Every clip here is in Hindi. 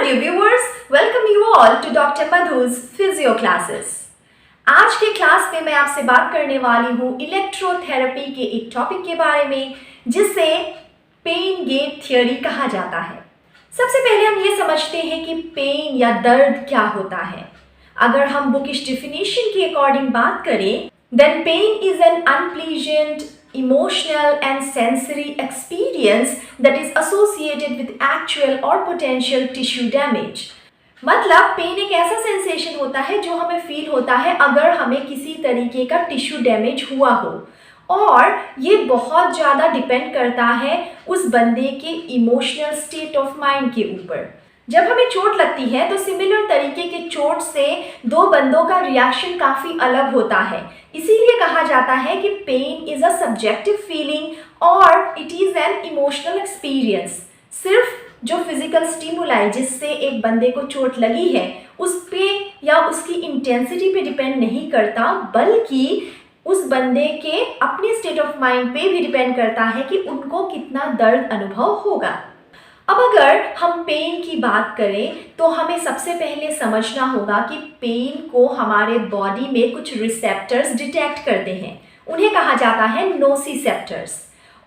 dear viewers, welcome you all to Dr. Madhu's Physio Classes. आज के क्लास में मैं आपसे बात करने वाली हूँ इलेक्ट्रोथेरेपी के एक टॉपिक के बारे में जिसे पेन गेट थ्योरी कहा जाता है। सबसे पहले हम ये समझते हैं कि पेन या दर्द क्या होता है। अगर हम बुकिश डिफिनीशन के अकॉर्डिंग बात करें, then pain is an unpleasant, emotional and sensory experience that is associated with actual or potential tissue damage. मतलब पेन एक ऐसा सेंसेशन होता है जो हमें फील होता है अगर हमें किसी तरीके का टिश्यू डैमेज हुआ हो, और ये बहुत ज़्यादा डिपेंड करता है उस बंदे के इमोशनल स्टेट ऑफ माइंड के ऊपर। जब हमें चोट लगती है तो सिमिलर तरीके के चोट से दो बंदों का रिएक्शन काफ़ी अलग होता है। इसीलिए कहा जाता है कि pain is a subjective feeling और it is an emotional experience. सिर्फ जो फिजिकल स्टिमुलाई जिससे एक बंदे को चोट लगी है उस पे या उसकी इंटेंसिटी पे डिपेंड नहीं करता, बल्कि उस बंदे के अपने स्टेट ऑफ माइंड पे भी डिपेंड करता है कि उनको कितना दर्द अनुभव होगा। अब अगर हम पेन की बात करें तो हमें सबसे पहले समझना होगा कि पेन को हमारे बॉडी में कुछ रिसेप्टर्स डिटेक्ट करते हैं। उन्हें कहा जाता है नोसिसेप्टर्स,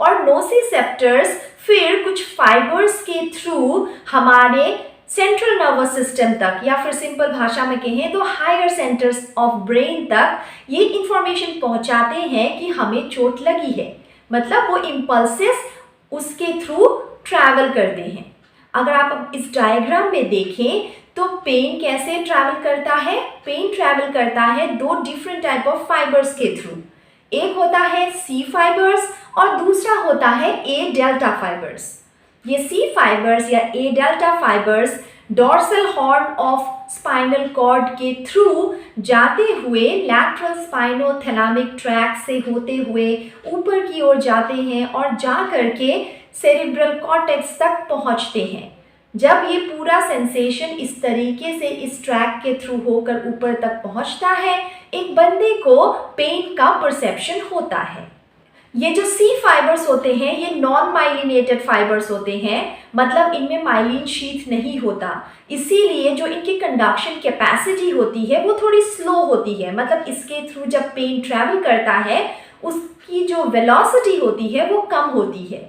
और नोसिसेप्टर्स फिर कुछ फाइबर्स के थ्रू हमारे सेंट्रल नर्वस सिस्टम तक, या फिर सिंपल भाषा में कहें तो हायर सेंटर्स ऑफ ब्रेन तक ये इंफॉर्मेशन पहुंचाते हैं कि हमें चोट लगी है। मतलब वो इम्पल्सेस उसके थ्रू ट्रैवल करते हैं। अगर आप इस डायग्राम में देखें तो पेन कैसे ट्रैवल करता है? पेन ट्रैवल करता है दो डिफरेंट टाइप ऑफ फाइबर्स के थ्रू। एक होता है सी फाइबर्स और दूसरा होता है ए डेल्टा फाइबर्स। ये सी फाइबर्स या A delta fibres dorsal horn of spinal cord के थ्रू जाते हुए लैटरल स्पाइनोथैलेमिक ट्रैक से होते हुए ऊपर की ओर जाते हैं और जा करके सेरिब्रल कॉर्टेक्स तक पहुंचते हैं। जब ये पूरा सेंसेशन इस तरीके से इस ट्रैक के थ्रू होकर ऊपर तक पहुंचता है, एक बंदे को पेन का परसेप्शन होता है। ये जो सी फाइबर्स होते हैं ये नॉन माइलिनेटेड फाइबर्स होते हैं, मतलब इनमें माइलिन शीथ नहीं होता। इसीलिए जो इनकी कंडक्शन कैपेसिटी होती है वो थोड़ी स्लो होती है। मतलब इसके थ्रू जब पेन ट्रैवल करता है उसकी जो वेलोसिटी होती है वो कम होती है।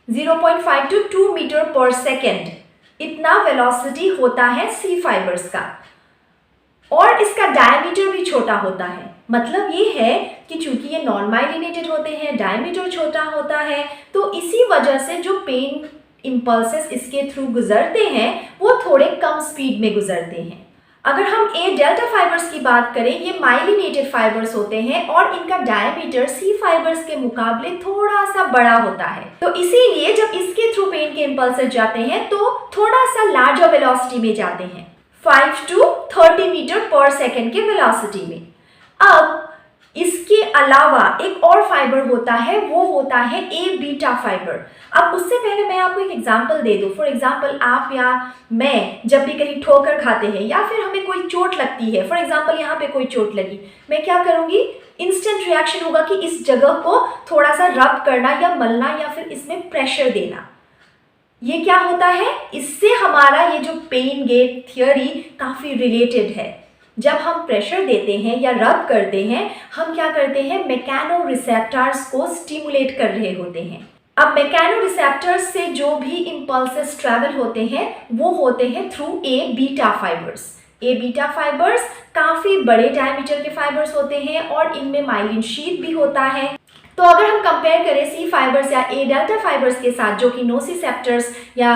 0.5 to 2 मीटर पर सेकेंड इतना वेलोसिटी होता है सी फाइबर्स का, और इसका डायमीटर भी छोटा होता है। मतलब ये है कि चूंकि ये नॉन माइलिनेटेड होते हैं, डायमीटर छोटा होता है, तो इसी वजह से जो पेन इम्पल्सेस इसके थ्रू गुजरते हैं वो थोड़े कम स्पीड में गुजरते हैं। अगर हम ए डेल्टा फाइबर्स की बात करें, ये माइलिनेटेड फाइबर्स होते हैं और इनका डायमीटर सी फाइबर्स के मुकाबले थोड़ा सा बड़ा होता है। तो इसीलिए जब इसके थ्रू पेन के इम्पल्सेस जाते हैं तो थोड़ा सा लार्जर वेलोसिटी में जाते हैं, 5 to 30 मीटर पर सेकेंड के वेलोसिटी में। अब इसके अलावा एक और फाइबर होता है, वो होता है ए बीटा फाइबर। अब उससे पहले मैं आपको एक एग्जांपल दे दूं। फॉर एग्जांपल आप या मैं जब भी कहीं ठोकर खाते हैं या फिर हमें कोई चोट लगती है, फॉर एग्जांपल यहाँ पे कोई चोट लगी, मैं क्या करूँगी? इंस्टेंट रिएक्शन होगा कि इस जगह को थोड़ा सा रब करना या मलना या फिर इसमें प्रेशर देना। ये क्या होता है? इससे हमारा ये जो पेन गेट थ्योरी काफ़ी रिलेटेड है। जब हम प्रेशर देते हैं या रब करते हैं, हम क्या करते हैं? मैकेनो रिसेप्टर्स को स्टिमुलेट कर रहे होते हैं। अब मैकेनो रिसेप्टर्स से जो भी इम्पल्सेस ट्रैवल होते हैं वो होते हैं through a beta fibres. A beta fibres काफ़ी बड़े डायमीटर के फाइबर्स होते हैं और इनमें माइलिन शीथ भी होता है। तो अगर हम कंपेयर करें सी फाइबर्स या ए डेल्टा फाइबर्स के साथ जो कि नोसिसेप्टर्स या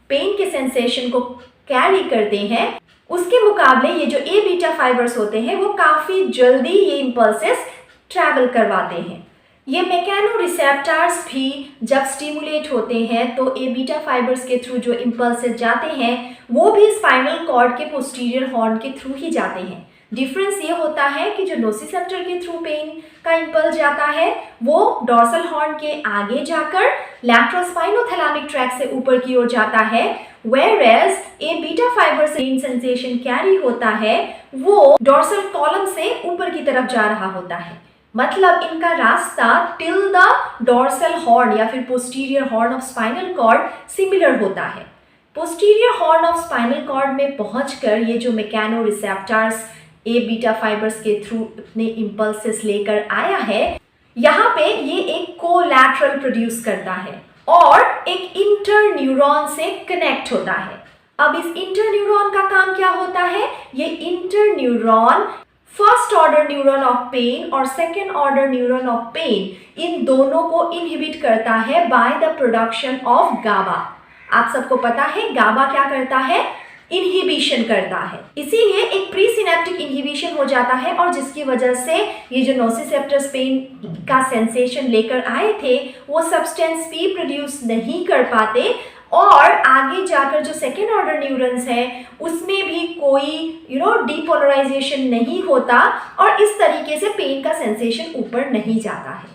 पेन के सेंसेशन को कैरी करते हैं, उसके मुकाबले ये जो ए बीटा फाइबर्स होते हैं वो काफ़ी जल्दी ये इम्पल्सेस ट्रैवल करवाते हैं। ये मैकेनो रिसेप्टर्स भी जब स्टिमुलेट होते हैं तो ए बीटा फाइबर्स के थ्रू जो इम्पल्सेस जाते हैं वो भी स्पाइनल कॉर्ड के पोस्टीरियर हॉर्न के थ्रू ही जाते हैं। डिफरेंस ये होता है कि जो नोसिसेप्टर के थ्रू पेन का इम्पल्स जाता है वो डॉर्सल हॉर्न के आगे जाकर लैटरल स्पाइनोथैलेमिक ट्रैक से ऊपर की ओर जाता है, whereas ए बीटा फाइबर से पेन सेंसेशन कैरी होता है वो डॉर्सल कॉलम से ऊपर की तरफ जा रहा होता है। मतलब इनका रास्ता टिल द डॉर्सल हॉर्न या फिर posterior horn of spinal cord similar होता है। Posterior horn of spinal cord में पहुंचकर ये जो mechanoreceptors A beta fibres के थ्रू अपने इम्पल्सेस लेकर आया है, यहाँ पे ये एक कोलैटरल प्रोड्यूस करता है और एक इंटर न्यूरॉन से कनेक्ट होता है। अब इस इंटर न्यूरॉन का काम क्या होता है? ये interneuron first order neuron of pain और second order neuron of pain, इन दोनों को इनहिबिट करता है by the production of GABA. आप सबको पता है गाबा क्या करता है? इनहिबिशन करता है। इसीलिए एक प्री सिनेप्टिक इनहिबिशन हो जाता है और जिसकी वजह से ये जो नोसिसेप्टर्स पेन का सेंसेशन लेकर आए थे वो सब्सटेंस पी प्रोड्यूस नहीं कर पाते और आगे जाकर जो सेकेंड ऑर्डर न्यूरॉन्स है उसमें भी कोई डीपोलराइजेशन नहीं होता और इस तरीके से पेन का सेंसेशन ऊपर नहीं जाता है।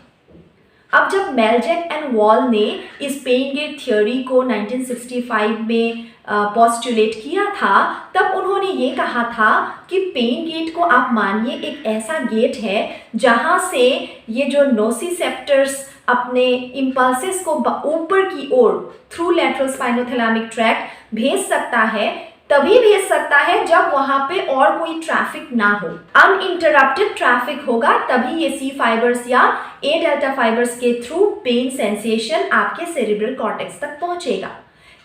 अब जब मेलजेक एंड वॉल ने इस पेन गेट थ्योरी को 1965 में पोस्टुलेट किया था, तब उन्होंने ये कहा था कि पेन गेट को आप मानिए एक ऐसा गेट है जहाँ से ये जो नोसिसेप्टर्स अपने इम्पल्सेस को ऊपर की ओर थ्रू लैटरल स्पाइनोथैलेमिक ट्रैक्ट भेज सकता है, तभी भेज सकता है जब वहां पे और कोई ट्रैफिक ना हो। अनइंटरप्टेड ट्रैफिक होगा तभी ये सी फाइबर्स या ए डेल्टा फाइबर्स के थ्रू पेन सेंसेशन आपके सेरिब्रल कॉर्टेक्स तक पहुंचेगा।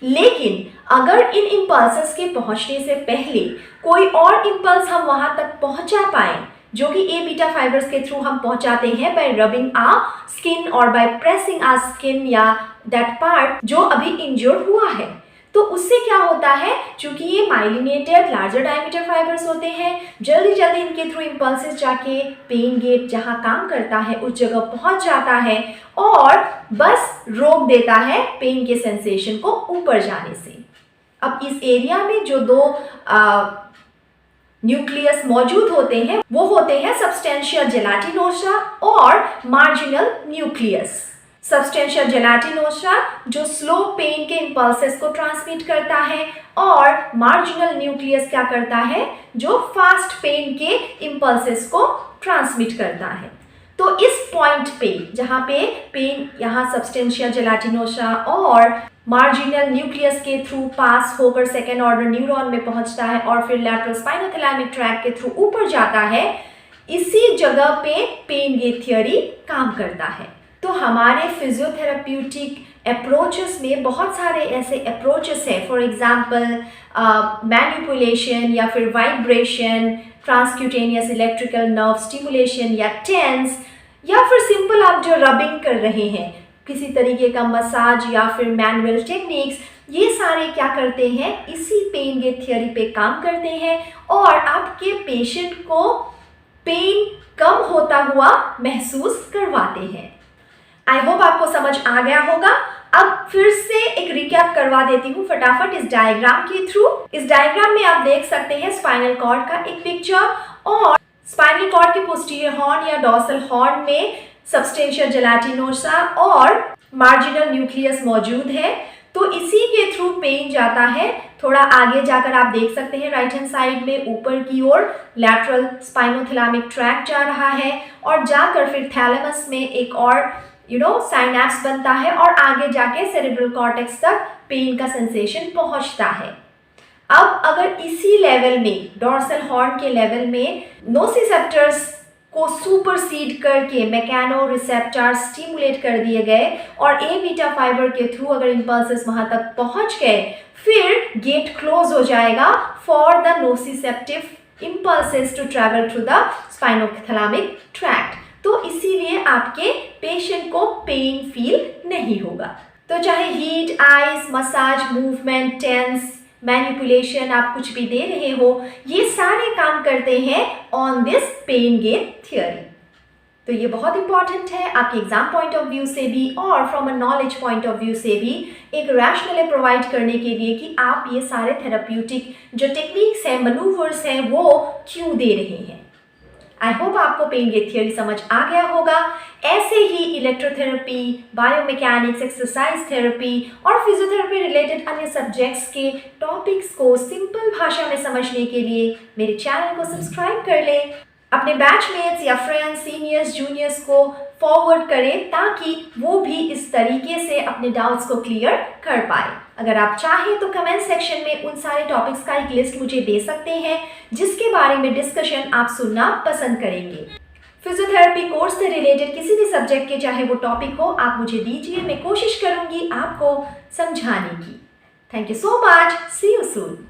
लेकिन अगर इन इम्पल्सेस के पहुंचने से पहले कोई और इम्पल्स हम वहां तक पहुंचा पाए, जो कि ए बीटा फाइबर्स के थ्रू हम पहुंचाते हैं बाय रबिंग आ स्किन और बाय प्रेसिंग आ स्किन या दैट पार्ट जो अभी इंजर्ड हुआ है, तो उससे क्या होता है, चूंकि ये माइलिनेटेड लार्जर डायमीटर फाइबर्स होते हैं, जल्दी जल्दी इनके थ्रू इम्पल्सेस जाके पेन गेट जहां काम करता है उस जगह पहुंच जाता है और बस रोक देता है पेन के सेंसेशन को ऊपर जाने से। अब इस एरिया में जो दो न्यूक्लियस मौजूद होते हैं वो होते हैं सबस्टेंशिया जेलाटिनोसा और मार्जिनल न्यूक्लियस। सबस्टेंशिया जेलाटिनोसा जो स्लो पेन के इम्पल्सेस को ट्रांसमिट करता है और मार्जिनल न्यूक्लियस क्या करता है, जो फास्ट पेन के इम्पल्सेस को ट्रांसमिट करता है। तो इस पॉइंट पे जहाँ पे पेन यहाँ सबस्टेंशिया जेलाटिनोसा और मार्जिनल न्यूक्लियस के थ्रू पास होकर सेकेंड ऑर्डर न्यूरॉन में पहुंचता है और फिर लैटरल स्पाइनोथैलेमिक ट्रैक्ट के थ्रू ऊपर जाता है, इसी जगह पे पेन गेट थ्योरी काम करता है। तो हमारे फिजियोथेरेप्यूटिक अप्रोचेस में बहुत सारे ऐसे अप्रोचेस हैं, फॉर एग्जांपल मैनिपुलेशन या फिर vibration, transcutaneous electrical nerve stimulation या टेंस, या फिर सिंपल आप जो रबिंग कर रहे हैं, किसी तरीके का मसाज या फिर मैनुअल टेक्निक्स, ये सारे क्या करते हैं, इसी पेन गेट थ्योरी पे काम करते हैं और आपके पेशेंट को पेन कम होता हुआ महसूस करवाते हैं। आई होप आपको समझ आ गया होगा। अब फिर से एक रिकैप करवा देती हूँ फटाफट इस डायग्राम के थ्रू। इस डायग्राम में आप देख सकते हैं स्पाइनल कॉर्ड का एक पिक्चर और स्पाइनल कॉर्ड के पोस्टीरियर हॉर्न या डॉर्सल हॉर्न में सबस्टेंशिया जेलाटिनोसा और मार्जिनल न्यूक्लियस मौजूद है। तो इसी के थ्रू पेन जाता है। थोड़ा आगे जाकर आप देख सकते हैं राइट हैंड साइड में ऊपर की ओर लैटरल स्पाइनोथैलेमिक ट्रैक्ट जा रहा है और जाकर फिर थैलेमस में एक और साइनैप्स बनता है और आगे जाके सेरेब्रल कॉर्टेक्स तक पेन का सेंसेशन पहुंचता है। अब अगर इसी लेवल में डॉर्सल हॉर्न के लेवल में नोसिसेप्टर्स को सुपरसीड करके मैकेनो रिसेप्टर्स स्टिमुलेट कर दिए गए और ए बीटा फाइबर के थ्रू अगर इम्पल्सेस वहां तक पहुंच गए, फिर गेट क्लोज हो जाएगा for the nociceptive impulses to travel through the spinothalamic tract. तो इसीलिए आपके पेशेंट को पेन फील नहीं होगा। तो चाहे heat, ice, massage, movement, TENS, manipulation आप कुछ भी दे रहे हो, ये सारे काम करते हैं on this pain gate theory. तो ये बहुत इंपॉर्टेंट है आपके एग्जाम पॉइंट ऑफ व्यू से भी और from a knowledge point of view से भी एक रैशनल प्रोवाइड करने के लिए कि आप ये सारे थेराप्यूटिक जो टेक्निक्स हैं, मनूवर्स हैं, वो क्यों दे रहे हैं। आई होप आपको पेन गेट थ्योरी समझ आ गया होगा। ऐसे ही इलेक्ट्रोथेरेपी, बायोमैकेनिक्स, एक्सरसाइज थेरेपी और फिजियोथेरेपी रिलेटेड अन्य सब्जेक्ट्स के टॉपिक्स को सिंपल भाषा में समझने के लिए मेरे चैनल को सब्सक्राइब कर लें। अपने बैचमेट्स या फ्रेंड्स, सीनियर्स, जूनियर्स को फॉरवर्ड करें ताकि वो भी इस तरीके से अपने डाउट्स को क्लियर कर पाए। अगर आप चाहें तो कमेंट सेक्शन में उन सारे टॉपिक्स का एक लिस्ट मुझे दे सकते हैं जिसके बारे में डिस्कशन आप सुनना पसंद करेंगे। फिजियोथेरेपी कोर्स से रिलेटेड किसी भी सब्जेक्ट के चाहे वो टॉपिक हो, आप मुझे दीजिए, मैं कोशिश करूंगी आपको समझाने की। Thank you so much, see you soon.